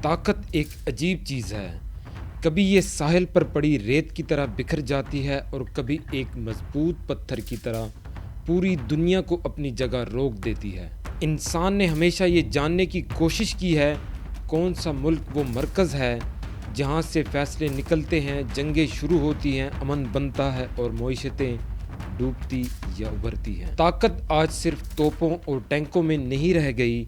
طاقت ایک عجیب چیز ہے. کبھی یہ ساحل پر پڑی ریت کی طرح بکھر جاتی ہے اور کبھی ایک مضبوط پتھر کی طرح پوری دنیا کو اپنی جگہ روک دیتی ہے. انسان نے ہمیشہ یہ جاننے کی کوشش کی ہے کون سا ملک وہ مرکز ہے جہاں سے فیصلے نکلتے ہیں، جنگیں شروع ہوتی ہیں، امن بنتا ہے اور معیشتیں ڈوبتی یا ابھرتی ہیں. طاقت آج صرف توپوں اور ٹینکوں میں نہیں رہ گئی.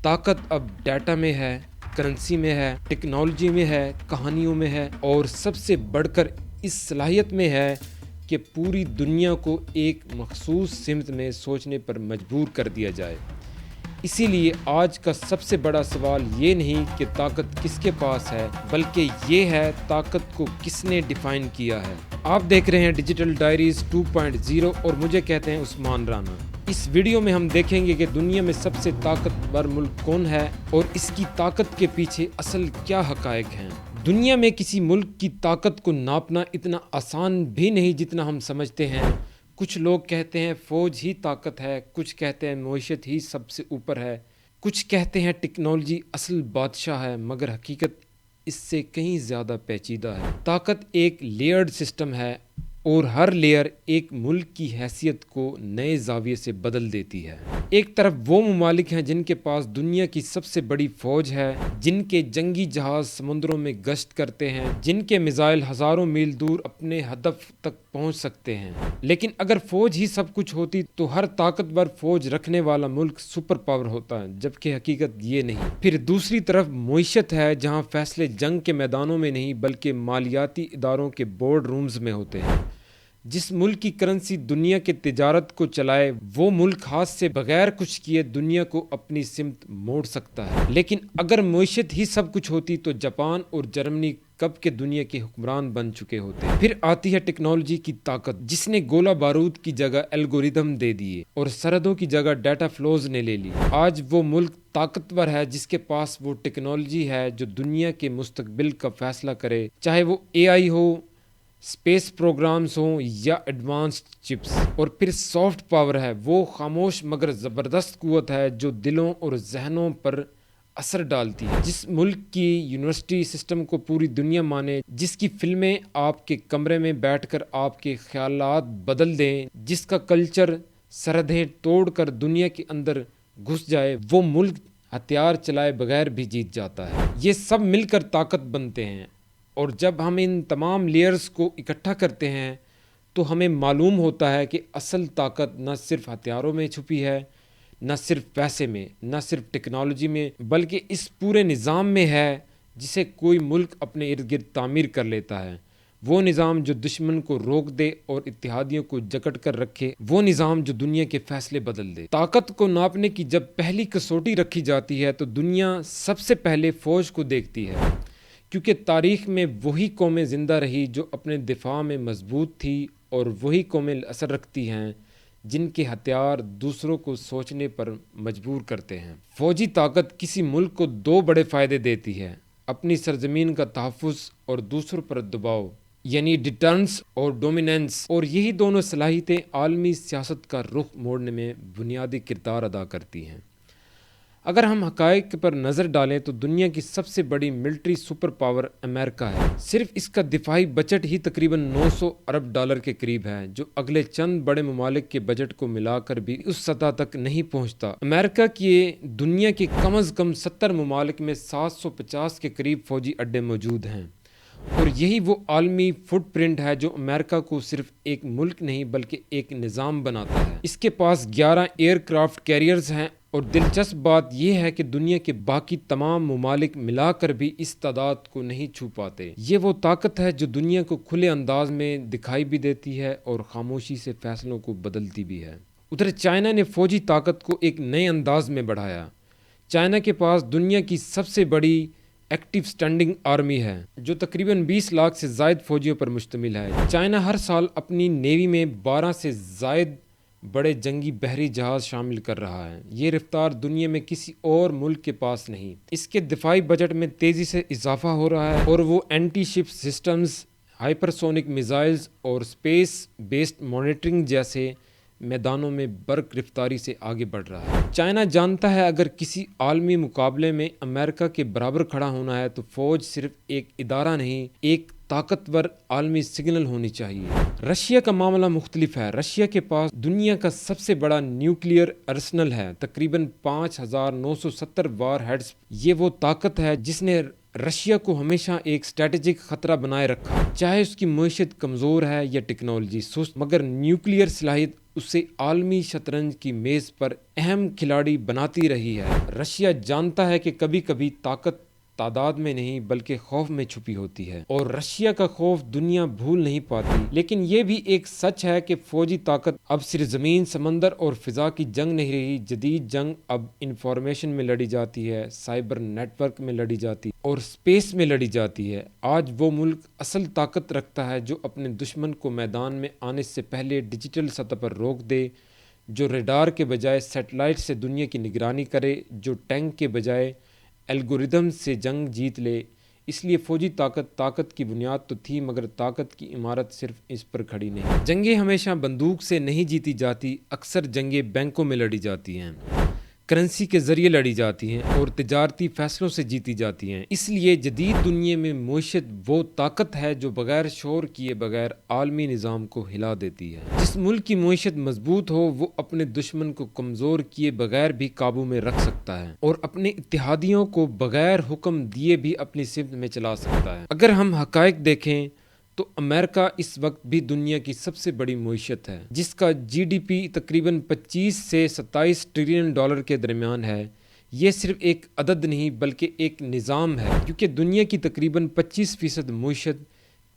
طاقت اب ڈیٹا میں ہے، کرنسی میں ہے، ٹیکنالوجی میں ہے، کہانیوں میں ہے اور سب سے بڑھ کر اس صلاحیت میں ہے کہ پوری دنیا کو ایک مخصوص سمت میں سوچنے پر مجبور کر دیا جائے. اسی لیے آج کا سب سے بڑا سوال یہ نہیں کہ طاقت کس کے پاس ہے، بلکہ یہ ہے طاقت کو کس نے ڈیفائن کیا ہے. آپ دیکھ رہے ہیں ڈیجیٹل ڈائریز 2.0 اور مجھے کہتے ہیں عثمان رانا. اس ویڈیو میں ہم دیکھیں گے کہ دنیا میں سب سے طاقتور ملک کون ہے اور اس کی طاقت کے پیچھے اصل کیا حقائق ہیں. دنیا میں کسی ملک کی طاقت کو ناپنا اتنا آسان بھی نہیں جتنا ہم سمجھتے ہیں. کچھ لوگ کہتے ہیں فوج ہی طاقت ہے، کچھ کہتے ہیں معیشت ہی سب سے اوپر ہے، کچھ کہتے ہیں ٹیکنالوجی اصل بادشاہ ہے، مگر حقیقت اس سے کہیں زیادہ پیچیدہ ہے. طاقت ایک لیئرڈ سسٹم ہے اور ہر لیئر ایک ملک کی حیثیت کو نئے زاویے سے بدل دیتی ہے. ایک طرف وہ ممالک ہیں جن کے پاس دنیا کی سب سے بڑی فوج ہے، جن کے جنگی جہاز سمندروں میں گشت کرتے ہیں، جن کے میزائل ہزاروں میل دور اپنے ہدف تک پہنچ سکتے ہیں. لیکن اگر فوج ہی سب کچھ ہوتی تو ہر طاقتور فوج رکھنے والا ملک سپر پاور ہوتا ہے، جبکہ حقیقت یہ نہیں. پھر دوسری طرف معیشت ہے جہاں فیصلے جنگ کے میدانوں میں نہیں بلکہ مالیاتی اداروں کے بورڈ رومز میں ہوتے ہیں. جس ملک کی کرنسی دنیا کے تجارت کو چلائے وہ ملک ہاتھ سے بغیر کچھ کیے دنیا کو اپنی سمت موڑ سکتا ہے. لیکن اگر معیشت ہی سب کچھ ہوتی تو جاپان اور جرمنی کب کے دنیا کے حکمران بن چکے ہوتے. پھر آتی ہے ٹیکنالوجی کی طاقت، جس نے گولہ بارود کی جگہ الگوریدم دے دیے اور سرحدوں کی جگہ ڈیٹا فلوز نے لے لی. آج وہ ملک طاقتور ہے جس کے پاس وہ ٹیکنالوجی ہے جو دنیا کے مستقبل کا فیصلہ کرے، چاہے وہ AI ہو، اسپیس پروگرامز ہوں یا ایڈوانسڈ چپس. اور پھر سافٹ پاور ہے، وہ خاموش مگر زبردست قوت ہے جو دلوں اور ذہنوں پر اثر ڈالتی ہے. جس ملک کی یونیورسٹی سسٹم کو پوری دنیا مانے، جس کی فلمیں آپ کے کمرے میں بیٹھ کر آپ کے خیالات بدل دیں، جس کا کلچر سرحدیں توڑ کر دنیا کے اندر گھس جائے، وہ ملک ہتھیار چلائے بغیر بھی جیت جاتا ہے. یہ سب مل کر طاقت بنتے ہیں اور جب ہم ان تمام لیئرز کو اکٹھا کرتے ہیں تو ہمیں معلوم ہوتا ہے کہ اصل طاقت نہ صرف ہتھیاروں میں چھپی ہے، نہ صرف پیسے میں، نہ صرف ٹیکنالوجی میں، بلکہ اس پورے نظام میں ہے جسے کوئی ملک اپنے ارد گرد تعمیر کر لیتا ہے. وہ نظام جو دشمن کو روک دے اور اتحادیوں کو جکڑ کر رکھے، وہ نظام جو دنیا کے فیصلے بدل دے. طاقت کو ناپنے کی جب پہلی کسوٹی رکھی جاتی ہے تو دنیا سب سے پہلے فوج کو دیکھتی ہے، کیونکہ تاریخ میں وہی قومیں زندہ رہی جو اپنے دفاع میں مضبوط تھی اور وہی قومیں اثر رکھتی ہیں جن کے ہتھیار دوسروں کو سوچنے پر مجبور کرتے ہیں. فوجی طاقت کسی ملک کو دو بڑے فائدے دیتی ہے: اپنی سرزمین کا تحفظ اور دوسروں پر دباؤ، یعنی ڈیٹرنس اور ڈومیننس. اور یہی دونوں صلاحیتیں عالمی سیاست کا رخ موڑنے میں بنیادی کردار ادا کرتی ہیں. اگر ہم حقائق پر نظر ڈالیں تو دنیا کی سب سے بڑی ملٹری سپر پاور امریکہ ہے. صرف اس کا دفاعی بجٹ ہی تقریباً $900 ارب کے قریب ہے، جو اگلے چند بڑے ممالک کے بجٹ کو ملا کر بھی اس سطح تک نہیں پہنچتا. امریکہ کے دنیا کے کم از کم 70 ممالک میں 750 کے قریب فوجی اڈے موجود ہیں، اور یہی وہ عالمی فٹ پرنٹ ہے جو امریکہ کو صرف ایک ملک نہیں بلکہ ایک نظام بناتا ہے. اس کے پاس 11 ایئر کرافٹ کیریئرز ہیں اور دلچسپ بات یہ ہے کہ دنیا کے باقی تمام ممالک ملا کر بھی اس تعداد کو نہیں چھو پاتے. یہ وہ طاقت ہے جو دنیا کو کھلے انداز میں دکھائی بھی دیتی ہے اور خاموشی سے فیصلوں کو بدلتی بھی ہے. ادھر چائنا نے فوجی طاقت کو ایک نئے انداز میں بڑھایا. چائنا کے پاس دنیا کی سب سے بڑی ایکٹیو سٹینڈنگ آرمی ہے جو تقریباً 20 لاکھ سے زائد فوجیوں پر مشتمل ہے. چائنا ہر سال اپنی نیوی میں 12 سے زائد بڑے جنگی بحری جہاز شامل کر رہا ہے. یہ رفتار دنیا میں کسی اور ملک کے پاس نہیں. اس کے دفاعی بجٹ میں تیزی سے اضافہ ہو رہا ہے اور وہ اینٹی شپ سسٹمز، ہائپرسونک میزائلز اور اسپیس بیسڈ مانیٹرنگ جیسے میدانوں میں برق رفتاری سے آگے بڑھ رہا ہے۔ چائنا جانتا ہے اگر کسی عالمی مقابلے میں امریکہ کے برابر کھڑا ہونا ہے تو فوج صرف ایک ادارہ نہیں، ایک طاقتور عالمی سگنل ہونی چاہیے۔ رشیا کا معاملہ مختلف ہے۔ رشیا کے پاس دنیا کا سب سے بڑا نیوکلیئر ارسنل ہے، تقریباً 5970 وار ہیڈز۔ یہ وہ طاقت ہے جس نے رشیا کو ہمیشہ ایک اسٹریٹجک خطرہ بنائے رکھا، چاہے اس کی معیشت کمزور ہے یا ٹیکنالوجی سست، مگر نیوکلیئر صلاحیت اسے عالمی شطرنج کی میز پر اہم کھلاڑی بناتی رہی ہے۔ رشیا جانتا ہے کہ کبھی کبھی طاقت تعداد میں نہیں بلکہ خوف میں چھپی ہوتی ہے، اور رشیا کا خوف دنیا بھول نہیں پاتی۔ لیکن یہ بھی ایک سچ ہے کہ فوجی طاقت اب صرف زمین، سمندر اور فضا کی جنگ نہیں رہی۔ جدید جنگ اب انفارمیشن میں لڑی جاتی ہے، سائبر نیٹ ورک میں لڑی جاتی ہے اور اسپیس میں لڑی جاتی ہے۔ آج وہ ملک اصل طاقت رکھتا ہے جو اپنے دشمن کو میدان میں آنے سے پہلے ڈیجیٹل سطح پر روک دے، جو ریڈار کے بجائے سیٹلائٹ سے دنیا کی نگرانی کرے، جو ٹینک کے بجائے الگوریدم سے جنگ جیت لے۔ اس لیے فوجی طاقت کی بنیاد تو تھی، مگر طاقت کی عمارت صرف اس پر کھڑی نہیں۔ جنگیں ہمیشہ بندوق سے نہیں جیتی جاتی، اکثر جنگیں بینکوں میں لڑی جاتی ہیں، کرنسی کے ذریعے لڑی جاتی ہیں اور تجارتی فیصلوں سے جیتی جاتی ہیں۔ اس لیے جدید دنیا میں معیشت وہ طاقت ہے جو بغیر شور کیے بغیر عالمی نظام کو ہلا دیتی ہے۔ جس ملک کی معیشت مضبوط ہو وہ اپنے دشمن کو کمزور کیے بغیر بھی قابو میں رکھ سکتا ہے اور اپنے اتحادیوں کو بغیر حکم دیے بھی اپنی سمت میں چلا سکتا ہے۔ اگر ہم حقائق دیکھیں تو امریکہ اس وقت بھی دنیا کی سب سے بڑی معیشت ہے، جس کا جی ڈی پی تقریباً 25 سے 27 ٹریلین ڈالر کے درمیان ہے۔ یہ صرف ایک عدد نہیں بلکہ ایک نظام ہے، کیونکہ دنیا کی تقریباً 25% معیشت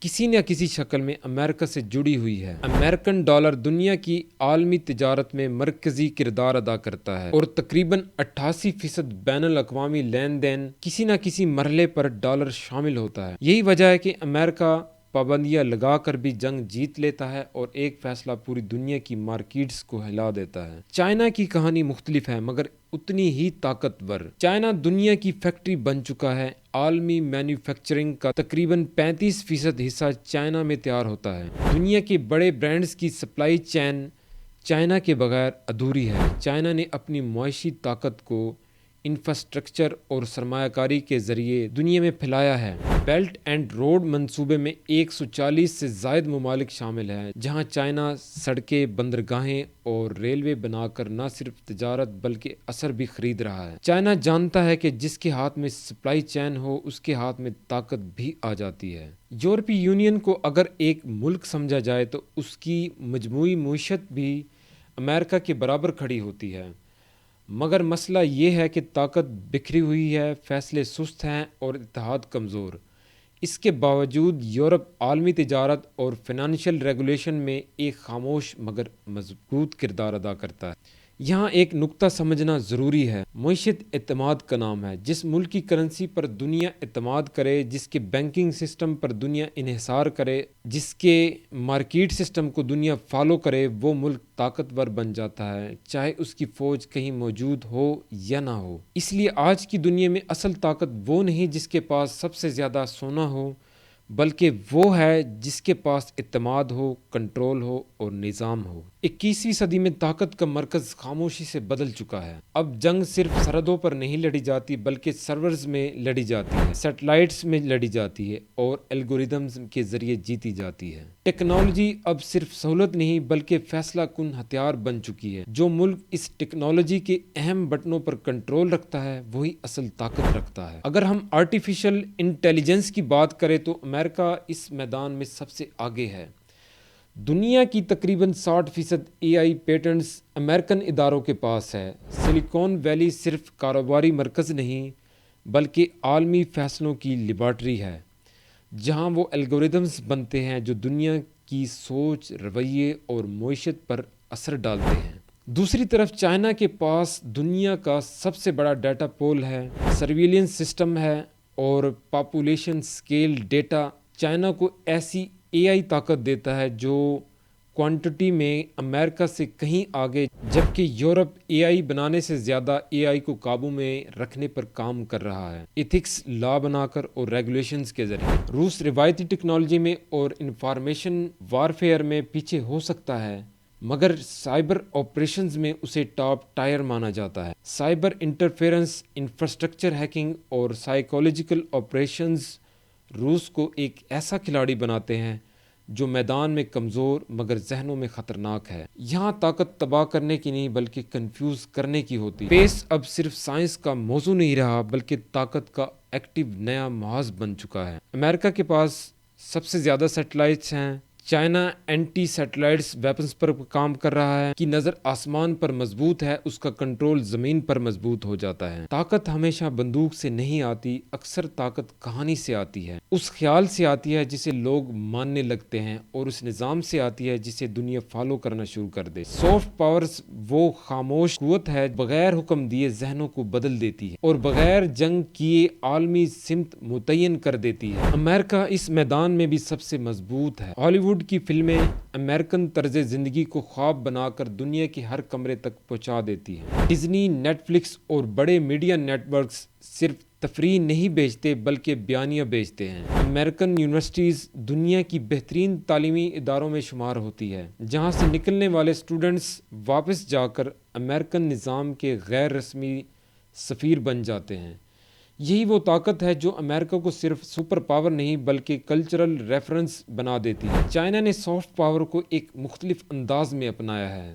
کسی نہ کسی شکل میں امریکہ سے جڑی ہوئی ہے۔ امریکن ڈالر دنیا کی عالمی تجارت میں مرکزی کردار ادا کرتا ہے اور تقریباً 88% بین الاقوامی لین دین کسی نہ کسی مرحلے پر ڈالر شامل ہوتا ہے۔ یہی وجہ ہے کہ امریکہ پابندیاں لگا کر بھی جنگ جیت لیتا ہے اور ایک فیصلہ پوری دنیا کی مارکیٹس کو ہلا دیتا ہے۔ چائنا کی کہانی مختلف ہے مگر اتنی ہی طاقتور۔ چائنا دنیا کی فیکٹری بن چکا ہے۔ عالمی مینوفیکچرنگ کا تقریباً 35% حصہ چائنا میں تیار ہوتا ہے۔ دنیا کے بڑے برانڈز کی سپلائی چین چائنا کے بغیر ادھوری ہے۔ چائنا نے اپنی معاشی طاقت کو انفراسٹرکچر اور سرمایہ کاری کے ذریعے دنیا میں پھیلایا ہے۔ بیلٹ اینڈ روڈ منصوبے میں 140 سے زائد ممالک شامل ہیں، جہاں چائنا سڑکیں، بندرگاہیں اور ریلوے بنا کر نہ صرف تجارت بلکہ اثر بھی خرید رہا ہے۔ چائنا جانتا ہے کہ جس کے ہاتھ میں سپلائی چین ہو اس کے ہاتھ میں طاقت بھی آ جاتی ہے۔ یورپی یونین کو اگر ایک ملک سمجھا جائے تو اس کی مجموعی معیشت بھی امریکہ کے برابر کھڑی ہوتی ہے، مگر مسئلہ یہ ہے کہ طاقت بکھری ہوئی ہے، فیصلے سست ہیں اور اتحاد کمزور۔ اس کے باوجود یورپ عالمی تجارت اور فائنینشیل ریگولیشن میں ایک خاموش مگر مضبوط کردار ادا کرتا ہے۔ یہاں ایک نکتہ سمجھنا ضروری ہے۔ معیشت اعتماد کا نام ہے۔ جس ملک کی کرنسی پر دنیا اعتماد کرے، جس کے بینکنگ سسٹم پر دنیا انحصار کرے، جس کے مارکیٹ سسٹم کو دنیا فالو کرے، وہ ملک طاقتور بن جاتا ہے، چاہے اس کی فوج کہیں موجود ہو یا نہ ہو۔ اس لیے آج کی دنیا میں اصل طاقت وہ نہیں جس کے پاس سب سے زیادہ سونا ہو، بلکہ وہ ہے جس کے پاس اعتماد ہو، کنٹرول ہو اور نظام ہو۔ 21ویں صدی میں طاقت کا مرکز خاموشی سے بدل چکا ہے۔ اب جنگ صرف سرحدوں پر نہیں لڑی جاتی بلکہ سرورز میں لڑی جاتی ہے، سیٹلائٹس میں لڑی جاتی ہے اور الگوریدمز کے ذریعے جیتی جاتی ہے۔ ٹیکنالوجی اب صرف سہولت نہیں بلکہ فیصلہ کن ہتھیار بن چکی ہے۔ جو ملک اس ٹیکنالوجی کے اہم بٹنوں پر کنٹرول رکھتا ہے وہی اصل طاقت رکھتا ہے۔ اگر ہم آرٹیفیشل انٹیلیجنس کی بات کریں تو امریکہ اس میدان میں سب سے آگے ہے۔ دنیا کی تقریباً 60% AI پیٹنٹس امریکن اداروں کے پاس ہے۔ سلیکون ویلی صرف کاروباری مرکز نہیں بلکہ عالمی فیصلوں کی لیبارٹری ہے، جہاں وہ الگوریدمز بنتے ہیں جو دنیا کی سوچ، رویے اور معیشت پر اثر ڈالتے ہیں۔ دوسری طرف چائنا کے پاس دنیا کا سب سے بڑا ڈیٹا پول ہے، سرویلنس سسٹم ہے اور پاپولیشن سکیل ڈیٹا چائنا کو ایسی AI طاقت دیتا ہے جو کوانٹٹی میں امریکہ سے کہیں آگے، جبکہ یورپ AI بنانے سے زیادہ AI کو قابو میں رکھنے پر کام کر رہا ہے، ایتھکس لا بنا کر اور ریگولیشنز کے ذریعے۔ روس روایتی ٹیکنالوجی میں اور انفارمیشن وارفیئر میں پیچھے ہو سکتا ہے مگر سائبر آپریشنز میں اسے ٹاپ ٹائر مانا جاتا ہے۔ سائبر انٹرفیرنس، انفراسٹرکچر ہیکنگ اور سائیکولوجیکل آپریشنز روس کو ایک ایسا کھلاڑی بناتے ہیں جو میدان میں کمزور مگر ذہنوں میں خطرناک ہے۔ یہاں طاقت تباہ کرنے کی نہیں بلکہ کنفیوز کرنے کی ہوتی ہے۔ اسپیس اب صرف سائنس کا موضوع نہیں رہا بلکہ طاقت کا ایکٹیو نیا محاذ بن چکا ہے۔ امریکہ کے پاس سب سے زیادہ سیٹلائٹس ہیں۔ چائنا اینٹی سیٹلائٹس ویپنز پر کام کر رہا ہے کہ نظر آسمان پر مضبوط ہے، اس کا کنٹرول زمین پر مضبوط ہو جاتا ہے۔ طاقت ہمیشہ بندوق سے نہیں آتی، اکثر طاقت کہانی سے آتی ہے، اس خیال سے آتی ہے جسے لوگ ماننے لگتے ہیں، اور اس نظام سے آتی ہے جسے دنیا فالو کرنا شروع کر دے۔ سافٹ پاورز وہ خاموش قوت ہے بغیر حکم دیے ذہنوں کو بدل دیتی ہے اور بغیر جنگ کیے عالمی سمت متعین کر دیتی ہے۔ امریکہ اس میدان میں بھی سب سے مضبوط ہے۔ ہالی ووڈ کی فلمیں امریکن طرز زندگی کو خواب بنا کر دنیا کے ہر کمرے تک پہنچا دیتی ہیں۔ ڈزنی، نیٹ فلکس اور بڑے میڈیا نیٹ ورکس صرف تفریح نہیں بیچتے بلکہ بیانیہ بیچتے ہیں۔ امریکن یونیورسٹیز دنیا کی بہترین تعلیمی اداروں میں شمار ہوتی ہے، جہاں سے نکلنے والے اسٹوڈنٹس واپس جا کر امریکن نظام کے غیر رسمی سفیر بن جاتے ہیں۔ یہی وہ طاقت ہے جو امریکہ کو صرف سپر پاور نہیں بلکہ کلچرل ریفرنس بنا دیتی ہے۔ چائنا نے سافٹ پاور کو ایک مختلف انداز میں اپنایا ہے۔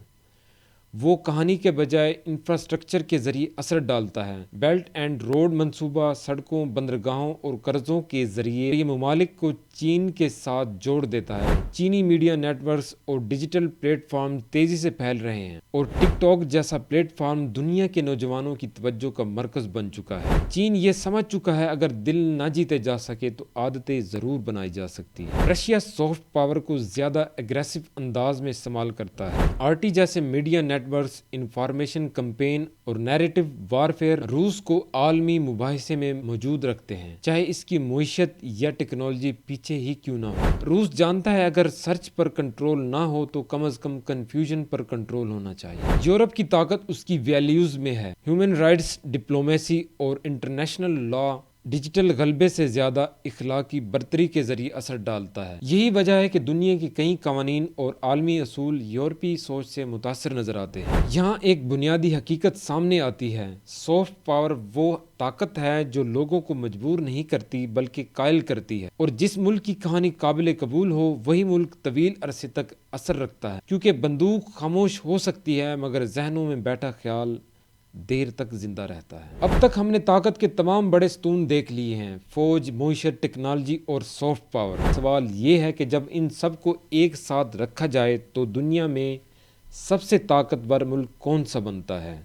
وہ کہانی کے بجائے انفراسٹرکچر کے ذریعے اثر ڈالتا ہے۔ بیلٹ اینڈ روڈ منصوبہ سڑکوں، بندرگاہوں اور قرضوں کے ذریعے یہ ممالک کو چین کے ساتھ جوڑ دیتا ہے۔ چینی میڈیا نیٹ ورکس اور ڈیجیٹل پلیٹ فارم تیزی سے پھیل رہے ہیں اور ٹک ٹاک جیسا پلیٹ فارم دنیا کے نوجوانوں کی توجہ کا مرکز بن چکا ہے۔ چین یہ سمجھ چکا ہے اگر دل نہ جیتے جا سکے تو عادتیں ضرور بنائی جا سکتی ہیں۔ رشیا سافٹ پاور کو زیادہ اگریسو انداز میں استعمال کرتا ہے۔ آرٹی جیسے media networks, information campaign اور نیریٹو وارفیئر روس کو عالمی مباحثے میں موجود رکھتے ہیں، چاہے اس کی معیشت یا ٹیکنالوجی پیچھے ہی کیوں نہ ہو۔ روس جانتا ہے اگر سرچ پر کنٹرول نہ ہو تو کم از کم کنفیوژن پر کنٹرول ہونا چاہیے۔ یورپ کی طاقت اس کی ویلیوز میں ہے۔ ہیومن رائٹس، ڈپلومیسی اور انٹرنیشنل لا ڈیجیٹل غلبے سے زیادہ اخلاقی برتری کے ذریعے اثر ڈالتا ہے۔ یہی وجہ ہے کہ دنیا کے کئی قوانین اور عالمی اصول یورپی سوچ سے متاثر نظر آتے ہیں۔ یہاں ایک بنیادی حقیقت سامنے آتی ہے، سافٹ پاور وہ طاقت ہے جو لوگوں کو مجبور نہیں کرتی بلکہ قائل کرتی ہے، اور جس ملک کی کہانی قابل قبول ہو وہی ملک طویل عرصے تک اثر رکھتا ہے، کیونکہ بندوق خاموش ہو سکتی ہے مگر ذہنوں میں بیٹھا خیال دیر تک زندہ رہتا ہے۔ اب تک ہم نے طاقت کے تمام بڑے ستون دیکھ لیے ہیں، فوج، معیشت، ٹیکنالوجی اور سافٹ پاور۔ سوال یہ ہے کہ جب ان سب کو ایک ساتھ رکھا جائے تو دنیا میں سب سے طاقتور ملک کون سا بنتا ہے؟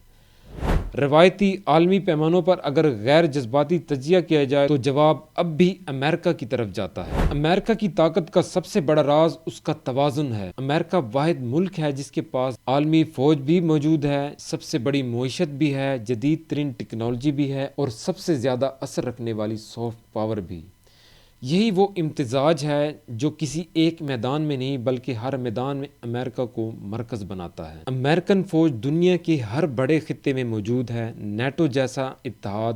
روایتی عالمی پیمانوں پر اگر غیر جذباتی تجزیہ کیا جائے تو جواب اب بھی امریکہ کی طرف جاتا ہے۔ امریکہ کی طاقت کا سب سے بڑا راز اس کا توازن ہے۔ امریکہ واحد ملک ہے جس کے پاس عالمی فوج بھی موجود ہے، سب سے بڑی معیشت بھی ہے، جدید ترین ٹیکنالوجی بھی ہے اور سب سے زیادہ اثر رکھنے والی سافٹ پاور بھی۔ یہی وہ امتزاج ہے جو کسی ایک میدان میں نہیں بلکہ ہر میدان میں امریکہ کو مرکز بناتا ہے۔ امریکن فوج دنیا کے ہر بڑے خطے میں موجود ہے۔ نیٹو جیسا اتحاد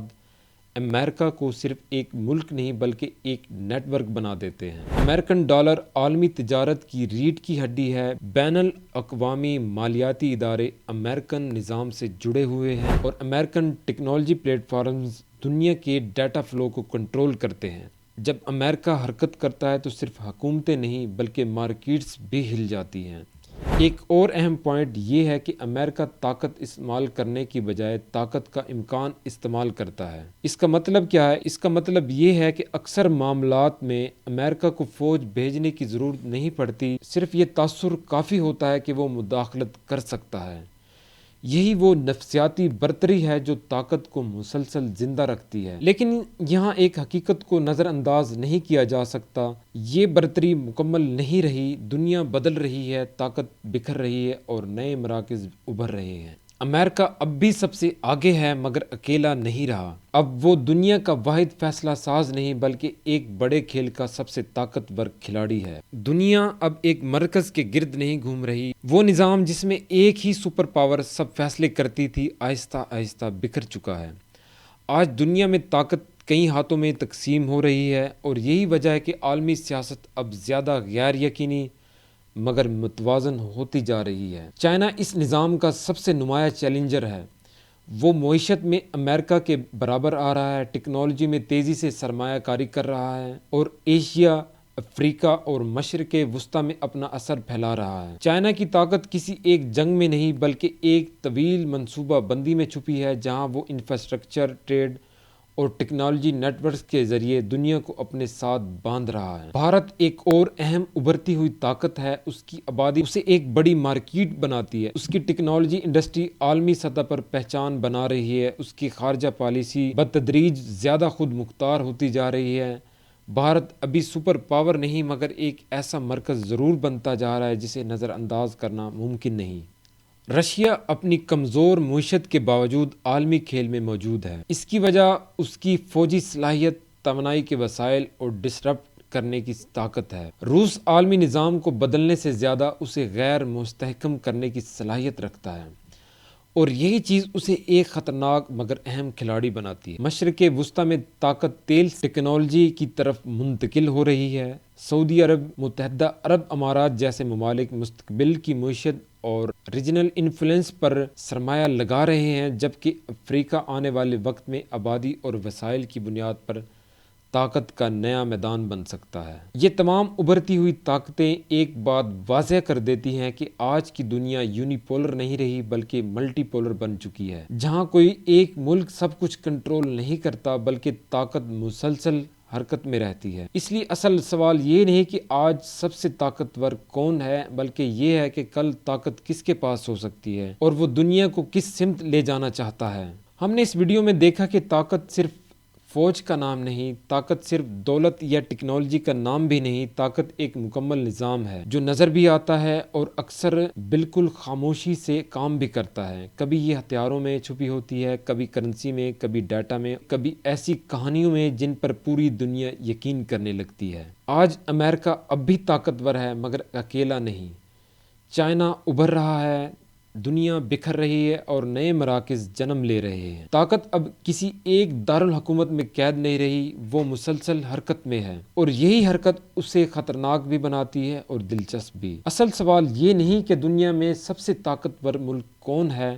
امریکہ کو صرف ایک ملک نہیں بلکہ ایک نیٹ ورک بنا دیتے ہیں۔ امریکن ڈالر عالمی تجارت کی ریڑھ کی ہڈی ہے۔ بین الاقوامی مالیاتی ادارے امریکن نظام سے جڑے ہوئے ہیں اور امریکن ٹیکنالوجی پلیٹ فارمز دنیا کے ڈیٹا فلو کو کنٹرول کرتے ہیں۔ جب امریکہ حرکت کرتا ہے تو صرف حکومتیں نہیں بلکہ مارکیٹس بھی ہل جاتی ہیں۔ ایک اور اہم پوائنٹ یہ ہے کہ امریکہ طاقت استعمال کرنے کی بجائے طاقت کا امکان استعمال کرتا ہے۔ اس کا مطلب کیا ہے؟ اس کا مطلب یہ ہے کہ اکثر معاملات میں امریکہ کو فوج بھیجنے کی ضرورت نہیں پڑتی، صرف یہ تاثر کافی ہوتا ہے کہ وہ مداخلت کر سکتا ہے۔ یہی وہ نفسیاتی برتری ہے جو طاقت کو مسلسل زندہ رکھتی ہے۔ لیکن یہاں ایک حقیقت کو نظر انداز نہیں کیا جا سکتا، یہ برتری مکمل نہیں رہی، دنیا بدل رہی ہے، طاقت بکھر رہی ہے اور نئے مراکز ابھر رہے ہیں۔ امریکہ اب بھی سب سے آگے ہے مگر اکیلا نہیں رہا۔ اب وہ دنیا کا واحد فیصلہ ساز نہیں بلکہ ایک بڑے کھیل کا سب سے طاقتور کھلاڑی ہے۔ دنیا اب ایک مرکز کے گرد نہیں گھوم رہی۔ وہ نظام جس میں ایک ہی سپر پاور سب فیصلے کرتی تھی آہستہ آہستہ بکھر چکا ہے۔ آج دنیا میں طاقت کئی ہاتھوں میں تقسیم ہو رہی ہے اور یہی وجہ ہے کہ عالمی سیاست اب زیادہ غیر یقینی، مگر متوازن ہوتی جا رہی ہے۔ چائنا اس نظام کا سب سے نمایاں چیلنجر ہے۔ وہ معیشت میں امریکہ کے برابر آ رہا ہے، ٹیکنالوجی میں تیزی سے سرمایہ کاری کر رہا ہے اور ایشیا، افریقہ اور مشرق وسطیٰ میں اپنا اثر پھیلا رہا ہے۔ چائنا کی طاقت کسی ایک جنگ میں نہیں بلکہ ایک طویل منصوبہ بندی میں چھپی ہے، جہاں وہ انفراسٹرکچر، ٹریڈ اور ٹیکنالوجی نیٹ ورکس کے ذریعے دنیا کو اپنے ساتھ باندھ رہا ہے۔ بھارت ایک اور اہم ابھرتی ہوئی طاقت ہے۔ اس کی آبادی اسے ایک بڑی مارکیٹ بناتی ہے۔ اس کی ٹیکنالوجی انڈسٹری عالمی سطح پر پہچان بنا رہی ہے۔ اس کی خارجہ پالیسی بتدریج زیادہ خود مختار ہوتی جا رہی ہے۔ بھارت ابھی سپر پاور نہیں مگر ایک ایسا مرکز ضرور بنتا جا رہا ہے جسے نظر انداز کرنا ممکن نہیں۔ رشیا اپنی کمزور معیشت کے باوجود عالمی کھیل میں موجود ہے۔ اس کی وجہ اس کی فوجی صلاحیت، توانائی کے وسائل اور ڈسرپٹ کرنے کی طاقت ہے۔ روس عالمی نظام کو بدلنے سے زیادہ اسے غیر مستحکم کرنے کی صلاحیت رکھتا ہے، اور یہی چیز اسے ایک خطرناک مگر اہم کھلاڑی بناتی ہے۔ مشرق وسطیٰ میں طاقت تیل ٹیکنالوجی کی طرف منتقل ہو رہی ہے۔ سعودی عرب، متحدہ عرب امارات جیسے ممالک مستقبل کی معیشت اور ریجنل انفلوئنس پر سرمایہ لگا رہے ہیں، جبکہ افریقہ آنے والے وقت میں آبادی اور وسائل کی بنیاد پر طاقت کا نیا میدان بن سکتا ہے۔ یہ تمام ابھرتی ہوئی طاقتیں ایک بات واضح کر دیتی ہیں کہ آج کی دنیا یونی پولر نہیں رہی بلکہ ملٹی پولر بن چکی ہے، جہاں کوئی ایک ملک سب کچھ کنٹرول نہیں کرتا بلکہ طاقت مسلسل حرکت میں رہتی ہے۔ اس لیے اصل سوال یہ نہیں کہ آج سب سے طاقتور کون ہے، بلکہ یہ ہے کہ کل طاقت کس کے پاس ہو سکتی ہے اور وہ دنیا کو کس سمت لے جانا چاہتا ہے۔ ہم نے اس ویڈیو میں دیکھا کہ طاقت صرف فوج کا نام نہیں، طاقت صرف دولت یا ٹیکنالوجی کا نام بھی نہیں، طاقت ایک مکمل نظام ہے جو نظر بھی آتا ہے اور اکثر بالکل خاموشی سے کام بھی کرتا ہے۔ کبھی یہ ہتھیاروں میں چھپی ہوتی ہے، کبھی کرنسی میں، کبھی ڈیٹا میں، کبھی ایسی کہانیوں میں جن پر پوری دنیا یقین کرنے لگتی ہے۔ آج امریکہ اب بھی طاقتور ہے مگر اکیلا نہیں۔ چائنا ابھر رہا ہے، دنیا بکھر رہی ہے اور نئے مراکز جنم لے رہے ہیں۔ طاقت اب کسی ایک دارالحکومت میں قید نہیں رہی، وہ مسلسل حرکت میں ہے، اور یہی حرکت اسے خطرناک بھی بناتی ہے اور دلچسپ بھی۔ اصل سوال یہ نہیں کہ دنیا میں سب سے طاقتور ملک کون ہے،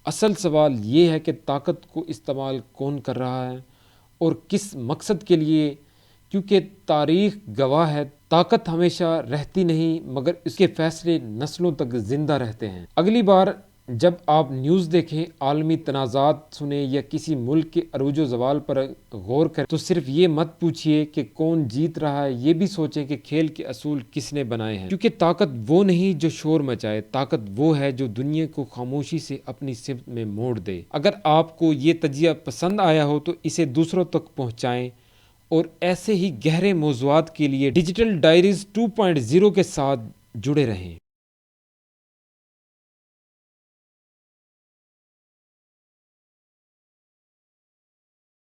اصل سوال یہ ہے کہ طاقت کو استعمال کون کر رہا ہے اور کس مقصد کے لیے، کیونکہ تاریخ گواہ ہے طاقت ہمیشہ رہتی نہیں مگر اس کے فیصلے نسلوں تک زندہ رہتے ہیں۔ اگلی بار جب آپ نیوز دیکھیں، عالمی تنازعات سنیں یا کسی ملک کے عروج و زوال پر غور کریں تو صرف یہ مت پوچھئے کہ کون جیت رہا ہے، یہ بھی سوچیں کہ کھیل کے اصول کس نے بنائے ہیں، کیونکہ طاقت وہ نہیں جو شور مچائے، طاقت وہ ہے جو دنیا کو خاموشی سے اپنی سمت میں موڑ دے۔ اگر آپ کو یہ تجزیہ پسند آیا ہو تو اسے دوسروں تک پہنچائیں، اور ایسے ہی گہرے موضوعات کے لیے ڈیجیٹل ڈائریز 2.0 کے ساتھ جڑے رہیں۔